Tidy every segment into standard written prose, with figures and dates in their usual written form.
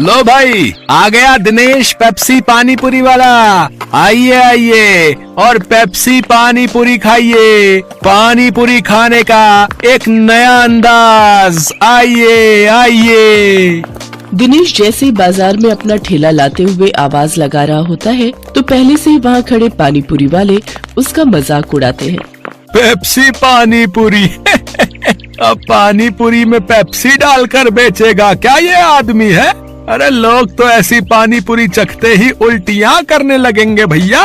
लो भाई, आ गया दिनेश पेप्सी पानी पूरी वाला। आइए आइए और पेप्सी पानी पूरी खाइए। पानी पूरी खाने का एक नया अंदाज। आइए आइए। दिनेश जैसे ही बाजार में अपना ठेला लाते हुए आवाज लगा रहा होता है तो पहले से ही वहाँ खड़े पानी पूरी वाले उसका मजाक उड़ाते हैं। पेप्सी पानी पूरी अब पानी पूरी में पेप्सी डालकर बेचेगा क्या ये आदमी है? अरे लोग तो ऐसी पानी पूरी चखते ही उल्टियाँ करने लगेंगे भैया।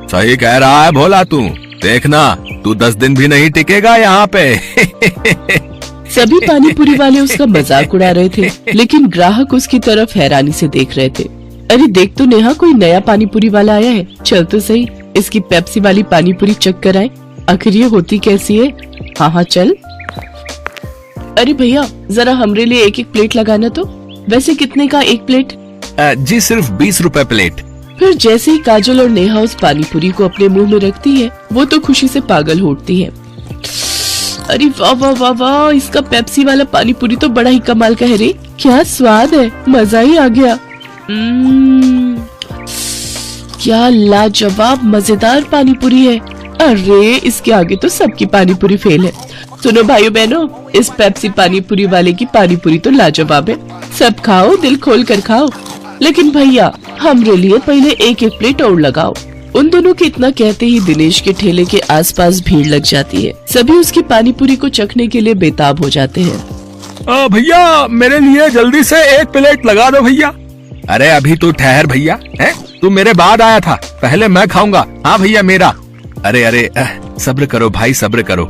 सही कह रहा है भोला तू। देखना तू 10 दिन भी नहीं टिकेगा यहाँ पे। सभी पानी पूरी वाले उसका मजाक उड़ा रहे थे, लेकिन ग्राहक उसकी तरफ हैरानी से देख रहे थे। अरे देख तो नेहा, कोई नया पानी पूरी वाला आया है। चल तो सही, इसकी पेप्सी वाली पानी पूरी चख कर आए, आखिर ये होती कैसी है। हाँ हाँ चल। अरे भैया जरा हमरे लिए एक एक प्लेट लगाना तो। वैसे कितने का एक प्लेट? जी सिर्फ 20 रुपए प्लेट। फिर जैसे ही काजल और नेहा उस पानी पूरी को अपने मुंह में रखती है, वो तो खुशी से पागल हो उठती है। अरे वाह वाह वाह वाह, इसका पेप्सी वाला पानी पूरी तो बड़ा ही कमाल का है रे। क्या स्वाद है, मजा ही आ गया। क्या लाजवाब मजेदार पानी पूरी है। अरे इसके आगे तो सबकी पानी पूरी फेल है। सुनो भाइयों बहनों, इस पेप्सी पानी पूरी वाले की पानी पूरी तो लाजवाब है। सब खाओ, दिल खोल कर खाओ, लेकिन भैया हमरे लिए पहले एक एक प्लेट और लगाओ। उन दोनों के इतना कहते ही दिनेश के ठेले के आसपास भीड़ लग जाती है। सभी उसकी पानी पूरी को चखने के लिए बेताब हो जाते हैं। भैया मेरे लिए जल्दी से एक प्लेट लगा दो भैया। अरे अभी तू ठहर भैया, है तू मेरे बाद आया था, पहले मैं खाऊंगा। हाँ भैया मेरा। अरे अरे सब्र करो भाई, सब्र करो।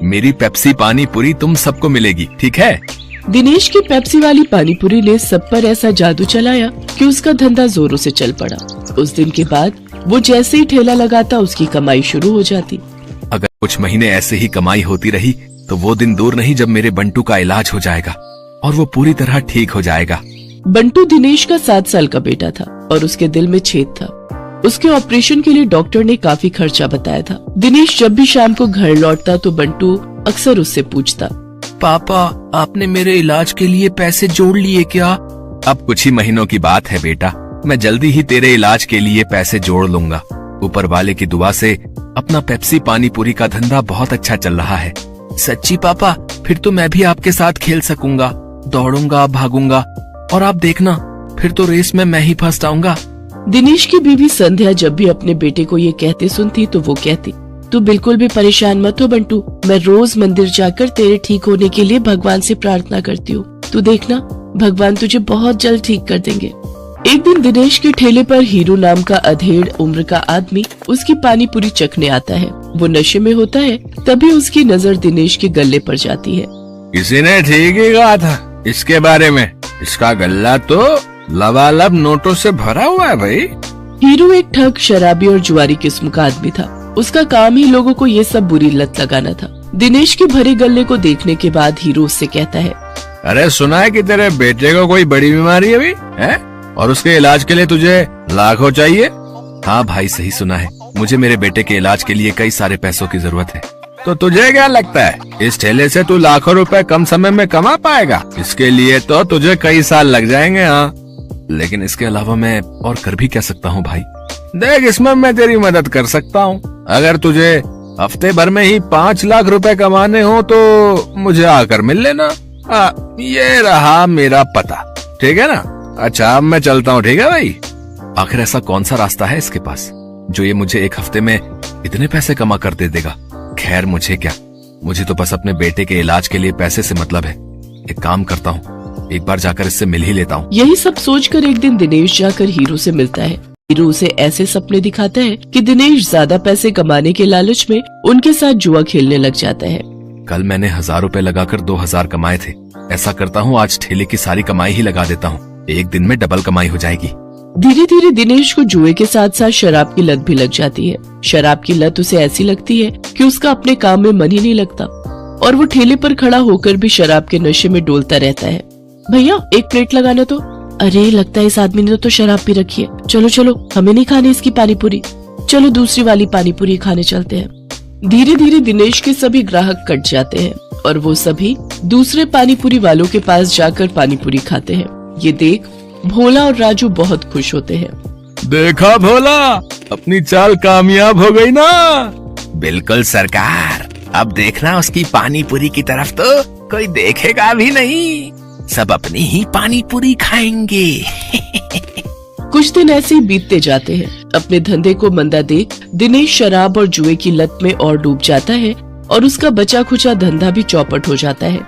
मेरी पेप्सी पानी पूरी तुम सबको मिलेगी, ठीक है? दिनेश की पेप्सी वाली पानी पूरी ने सब पर ऐसा जादू चलाया कि उसका धंधा जोरों से चल पड़ा। उस दिन के बाद वो जैसे ही ठेला लगाता उसकी कमाई शुरू हो जाती। अगर कुछ महीने ऐसे ही कमाई होती रही तो वो दिन दूर नहीं जब मेरे बंटू का इलाज हो जाएगा और वो पूरी तरह ठीक हो जाएगा। बंटू दिनेश का 7 साल का बेटा था और उसके दिल में छेद था। उसके ऑपरेशन के लिए डॉक्टर ने काफी खर्चा बताया था। दिनेश जब भी शाम को घर लौटता तो बंटू अक्सर उससे पूछता, पापा आपने मेरे इलाज के लिए पैसे जोड़ लिए क्या? अब कुछ ही महीनों की बात है बेटा, मैं जल्दी ही तेरे इलाज के लिए पैसे जोड़ लूंगा। ऊपर वाले की दुआ से अपना पेप्सी पानी पूरी का धंधा बहुत अच्छा चल रहा है। सच्ची पापा? फिर तो मैं भी आपके साथ खेल सकूंगा, दौड़ूंगा, भागूंगा और आप देखना फिर तो रेस में मैं ही फर्स्ट आऊंगा। दिनेश की बीवी संध्या जब भी अपने बेटे को ये कहते सुनती तो वो कहती, तू बिल्कुल भी परेशान मत हो बंटू, मैं रोज मंदिर जाकर तेरे ठीक होने के लिए भगवान से प्रार्थना करती हूँ। तू देखना भगवान तुझे बहुत जल्द ठीक कर देंगे। एक दिन दिनेश के ठेले पर हीरू नाम का अधेड़ उम्र का आदमी उसकी पानी पूरी चखने आता है। वो नशे में होता है, तभी उसकी नजर दिनेश के गले पर जाती है। किसी ने ठीक ही कहा था इसके बारे में, इसका गल्ला तो लबालब नोटों से भरा हुआ है भाई। हीरू एक ठग, शराबी और जुआरी किस्म का आदमी था। उसका काम ही लोगों को ये सब बुरी लत लगाना था। दिनेश के भरे गले को देखने के बाद हीरू उससे कहता है, अरे सुना है कि तेरे बेटे को कोई बड़ी बीमारी है अभी, है? और उसके इलाज के लिए तुझे लाखों चाहिए? हाँ भाई सही सुना है, मुझे मेरे बेटे के इलाज के लिए कई सारे पैसों की जरूरत है। तो तुझे क्या लगता है इस ठेले से तू लाखों रुपए कम समय में कमा पाएगा? इसके लिए तो तुझे कई साल लग जाएंगे। हाँ लेकिन इसके अलावा मैं और कर भी क्या सकता हूँ भाई? देख इसमें मैं तेरी मदद कर सकता हूँ। अगर तुझे हफ्ते भर में ही 5 लाख रुपए कमाने हो तो मुझे आकर मिल लेना। ये रहा मेरा पता, ठीक है ना? अच्छा अब मैं चलता हूँ, ठीक है भाई? आखिर ऐसा कौन सा रास्ता है इसके पास जो ये मुझे एक हफ्ते में इतने पैसे कमा कर दे देगा? खैर मुझे क्या, मुझे तो बस अपने बेटे के इलाज के लिए पैसे से मतलब है। एक काम करता हूँ, एक बार जाकर इससे मिल ही लेता हूँ। यही सब सोचकर एक दिन दिनेश जाकर हीरू से मिलता है। हीरू उसे ऐसे सपने दिखाता है कि दिनेश ज्यादा पैसे कमाने के लालच में उनके साथ जुआ खेलने लग जाता है। कल मैंने 1000 रुपए लगाकर 2000 कमाए थे। ऐसा करता हूँ आज ठेले की सारी कमाई ही लगा देता हूँ, एक दिन में डबल कमाई हो जाएगी। धीरे धीरे दिनेश को जुए के साथ साथ शराब की लत भी लग जाती है। शराब की लत उसे ऐसी लगती है कि उसका अपने काम में मन ही नहीं लगता और वो ठेले पर खड़ा होकर भी शराब के नशे में डोलता रहता है। भैया एक प्लेट लगाना तो। अरे लगता है इस आदमी ने तो शराब पी रखी है। चलो चलो हमें नहीं खानी इसकी पानी पूरी, चलो दूसरी वाली पानी पूरी खाने चलते हैं। धीरे धीरे दिनेश के सभी ग्राहक कट जाते हैं और वो सभी दूसरे पानी पूरी वालों के पास जाकर पानी पूरी खाते हैं। ये देख भोला और राजू बहुत खुश होते हैं। देखा भोला, अपनी चाल कामयाब हो गई ना। बिल्कुल सरकार, अब देखना उसकी पानी पूरी की तरफ तो कोई देखेगा भी नहीं, सब अपनी ही पानी पूरी खाएंगे। कुछ दिन ऐसे ही बीतते जाते हैं। अपने धंधे को मंदा देख दिनेश शराब और जुए की लत में और डूब जाता है और उसका बचा खुचा धंधा भी चौपट हो जाता है।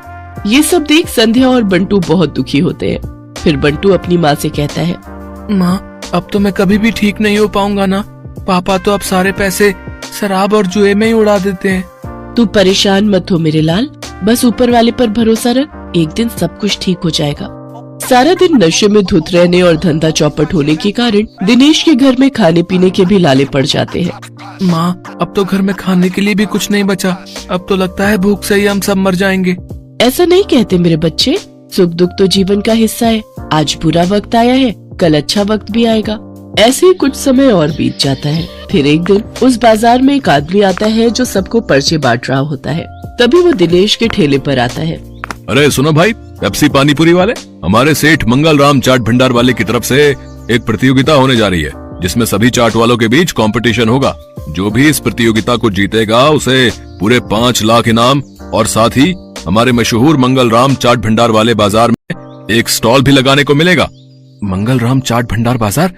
ये सब देख संध्या और बंटू बहुत दुखी होते हैं। फिर बंटू अपनी माँ से कहता है, माँ, अब तो मैं कभी भी ठीक नहीं हो पाऊंगा ना। पापा तो अब सारे पैसे शराब और जुए में ही उड़ा देते हैं। तू परेशान मत हो मेरे लाल, बस ऊपर वाले पर भरोसा रख, एक दिन सब कुछ ठीक हो जाएगा। सारा दिन नशे में धुत रहने और धंधा चौपट होने के कारण दिनेश के घर में खाने पीने के भी लाले पड़ जाते हैं। माँ, अब तो घर में खाने के लिए भी कुछ नहीं बचा। अब तो लगता है भूख से ही हम सब मर जाएंगे। ऐसा नहीं कहते मेरे बच्चे, सुख दुख तो जीवन का हिस्सा है। आज बुरा वक्त आया है, कल अच्छा वक्त भी आएगा। ऐसे ही कुछ समय और बीत जाता है। फिर एक दिन उस बाजार में एक आदमी आता है जो सबको पर्चे बांट रहा होता है। तभी वो दिनेश के ठेले पर आता है। अरे सुनो भाई, पेप्सी पानीपुरी वाले, हमारे सेठ मंगल राम चाट भंडार वाले की तरफ से एक प्रतियोगिता होने जा रही है, जिसमें सभी चाट वालों के बीच कंपटीशन होगा। जो भी इस प्रतियोगिता को जीतेगा उसे पूरे 5 लाख इनाम और साथ ही हमारे मशहूर मंगल राम चाट भंडार वाले बाजार में एक स्टॉल भी लगाने को मिलेगा। मंगल राम चाट भंडार बाजार,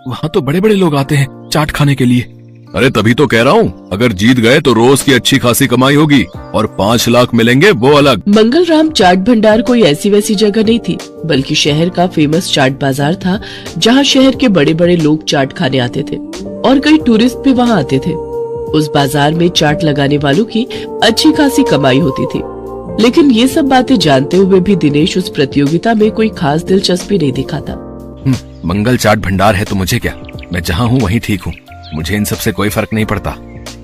वहाँ तो बड़े बड़े लोग आते हैं चाट खाने के लिए। अरे तभी तो कह रहा हूँ, अगर जीत गए तो रोज की अच्छी खासी कमाई होगी और 5 लाख मिलेंगे वो अलग। मंगल राम चाट भंडार कोई ऐसी वैसी जगह नहीं थी, बल्कि शहर का फेमस चाट बाजार था, जहाँ शहर के बड़े बड़े लोग चाट खाने आते थे और कई टूरिस्ट भी वहाँ आते थे। उस बाजार में चाट लगाने वालों की अच्छी खासी कमाई होती थी। लेकिन ये सब बातें जानते हुए भी दिनेश उस प्रतियोगिता में कोई खास दिलचस्पी नहीं दिखाता। मंगल चाट भंडार है तो मुझे क्या, मैं जहाँ हूँ वहीं ठीक हूँ, मुझे इन सब से कोई फर्क नहीं पड़ता।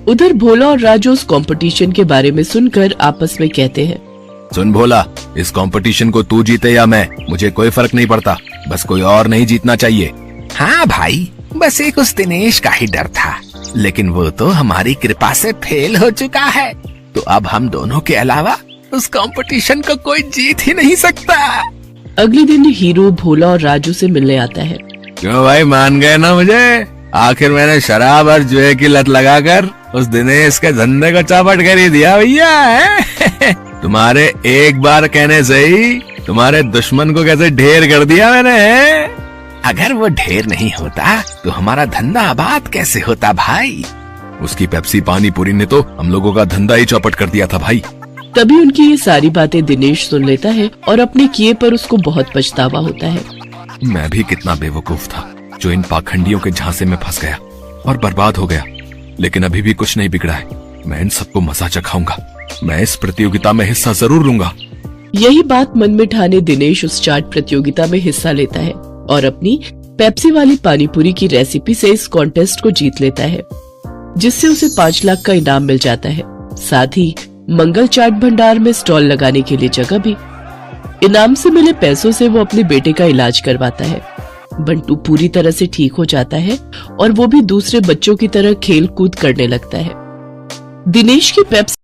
उधर भोला और राजू उस कंपटीशन के बारे में सुनकर आपस में कहते हैं, सुन भोला, इस कंपटीशन को तू जीते या मैं, मुझे कोई फर्क नहीं पड़ता, बस कोई और नहीं जीतना चाहिए। हाँ भाई, बस एक उस दिनेश का ही डर था, लेकिन वो तो हमारी कृपा से फेल हो चुका है, तो अब हम दोनों के अलावा उस कंपटीशन को कोई जीत ही नहीं सकता। अगले दिन हीरो भोला और राजू से मिलने आता है। क्यों भाई, मान गए ना मुझे? आखिर मैंने शराब और जुए की लत लगाकर उस दिनेश के धंधे को चौपट कर ही दिया भैया है। तुम्हारे एक बार कहने से ही तुम्हारे दुश्मन को कैसे ढेर कर दिया मैंने। अगर वो ढेर नहीं होता तो हमारा धंधा आबाद कैसे होता भाई। उसकी पेप्सी पानीपुरी ने तो हम लोगों का धंधा ही चौपट कर दिया था भाई। तभी उनकी ये सारी बातें दिनेश सुन लेता है और अपने किए पर उसको बहुत पछतावा होता है। मैं भी कितना बेवकूफ था जो इन पाखंडियों के झांसे में फंस गया और बर्बाद हो गया, लेकिन अभी भी कुछ नहीं बिगड़ा है। मैं इन सबको मजा चखाऊंगा, मैं इस प्रतियोगिता में हिस्सा जरूर लूंगा। यही बात मन में ठाने दिनेश उस चाट प्रतियोगिता में हिस्सा लेता है और अपनी पेप्सी वाली पानीपुरी की रेसिपी से इस कॉन्टेस्ट को जीत लेता है, जिससे उसे 5 लाख का इनाम मिल जाता है। साथ ही मंगल चाट भंडार में स्टॉल लगाने के लिए जगह भी। इनाम से मिले पैसों से वो अपने बेटे का इलाज करवाता है। बंटू पूरी तरह से ठीक हो जाता है और वो भी दूसरे बच्चों की तरह खेल कूद करने लगता है। दिनेश की पेप्सी